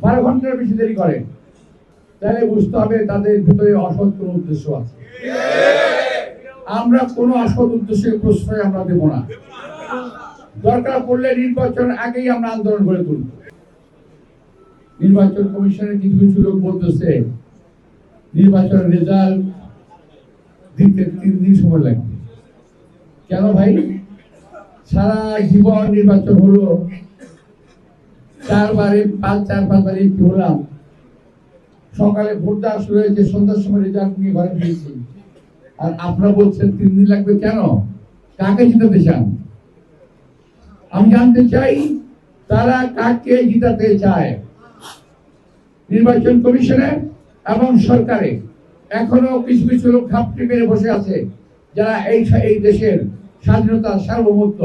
12 ঘন্টার বেশি দেরি করে, তাহলে বুঝতে হবে তাদের ভিতরে অসৎ কোনো উদ্দেশ্য আছে। আমরা কোনো অসৎ উদ্দেশ্যের প্রশ্রয় আমরা দেব না। দরকার পড়লে নির্বাচন আগেই আমরা আন্দোলন করে তুলব। নির্বাচন কমিশনের কিছু কিছু লোক বলতেছে নির্বাচন রেজাল্ট দিতে 3 দিন সময় লাগবে। কেন ভাই? সারা জীবন নির্বাচন হলো, 4-5 কি হলাম, সকালে ভোট দেওয়া শুরু হয়েছে, সন্ধ্যার সময় রেজাল্ট নিয়ে ঘরে ফিরেছি, আর আপনারা বলছেন 3 দিন লাগবে। কেন? কাকে জিতাতে চান? আমি জানতে চাই তারা কাকে জিতাতে চায়। নির্বাচন কমিশনে এবং সরকারে এখনো কিছু কিছু লোক ঘাপটি মেরে বসে আছে, যারা এই দেশের স্বাধীনতা, সার্বভৌমত্ব,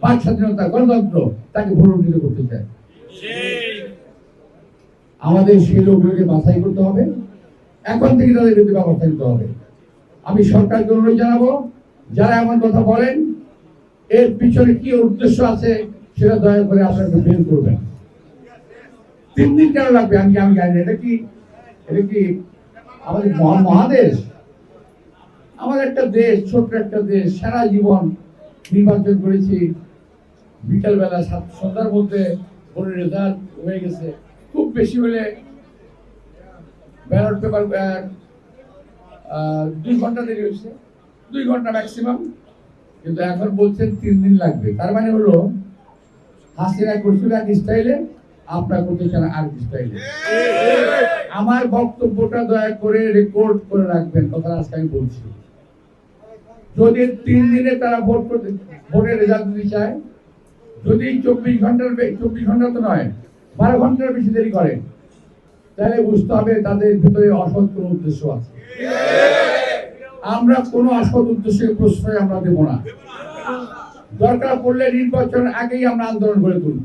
বাক স্বাধীনতা, গণতন্ত্র তাকে ভুলুণ্ঠিত করতে চায়। আমাদের সেই লোকগুলোকে বাছাই করতে হবে, এখন থেকে তাদের বিরুদ্ধে ব্যবস্থা নিতে হবে। আমি সরকারকে অনুরোধ জানাবো, যারা এমন কথা বলেন এর পিছনে কি উদ্দেশ্য আছে সেটা দয়া করে আপনারা বের করবেন। 3 দিন কেন লাগবে আমি জানি না। এটা কি আমাদের মহাদেশ? আমাদের একটা দেশ, ছোট্ট একটা দেশ, সারা জীবন নির্বাচন করেছি, বিকালবেলা সন্ধ্যার মধ্যে ভোটের রেজাল্ট হয়ে গেছে। খুব বেশি হলে ব্যালট পেপার 2 ঘন্টা দেরি হয়েছে, 2 ঘন্টা ম্যাক্সিমাম। কিন্তু এখন বলছেন 3 দিন লাগবে। তার মানে হলো হাসিনা করছিল এক স্টাইলে, আপনারা করতে চান আর স্টাইলে। আমার বক্তব্যটা দয়া করে রেকর্ড করে রাখবেন, কথা আজকে আমি বলছি। যদি 3 দিনে তারা ভোটের রেজাল্ট দিতে চায়, যদি 24 ঘন্টা তো নয়, 12 ঘন্টার বেশি দেরি করে, তাহলে বুঝতে হবে তাদের ভিতরে অসৎ কোনো উদ্দেশ্য আছে। আমরা কোনো অসৎ উদ্দেশ্যের প্রশ্রয় আমরা দেব না। দরকার পড়লে নির্বাচন আগেই আমরা আন্দোলন করে তুলব।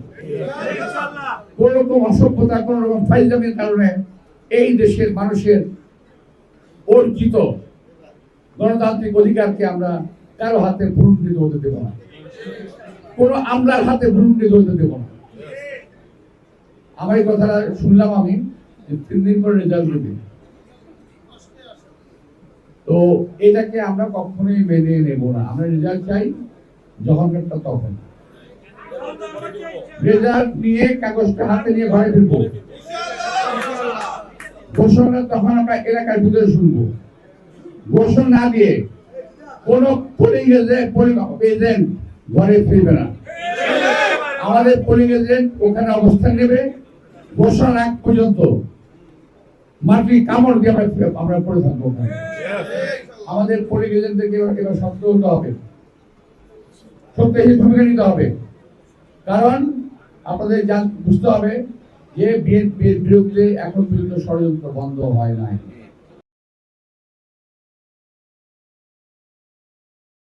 কোন রকম অসভ্যতা, কোন রকম ফাইজলামির কারণে এই দেশের মানুষের অর্জিত গণতান্ত্রিক অধিকারকে আমরা কারো হাতে ভুলুণ্ঠিত হতে দেব না, কোনো আমলার হাতে ভুলুণ্ঠিত হতে দেব না। আমার এই কথাটা শুনলাম আমি, 3 দিন পরে রেজাল্ট দেবে, তো এটাকে আমরা কখনোই মেনে নেব না। আমরা রেজাল্ট চাই যখন তখন। রেজাল্ট নিয়ে কাগজটা হাতে নিয়ে ঘরে ফিরবো, ঘোষণা তখন আমরা এলাকার ভিতরে শুনবো। ঘোষণা না দিয়ে কোন পোলিং এজেন্ট ঘরে ফিরবে না। আমাদের পোলিং এজেন্ট ওখানে অবস্থান নেবে, ঘোষণা আগ পর্যন্ত মাটি কামড় দিয়ে আমরা পড়ে থাকবো। আমাদের পোলিং এজেন্টদেরকে এবার শক্ত হতে হবে, সত্যি ভূমিকা নিতে হবে। কারণ আপনাদের বুঝতে হবে যে বিএনপির বিরুদ্ধে এখন পর্যন্ত ষড়যন্ত্র বন্ধ হয় নাই।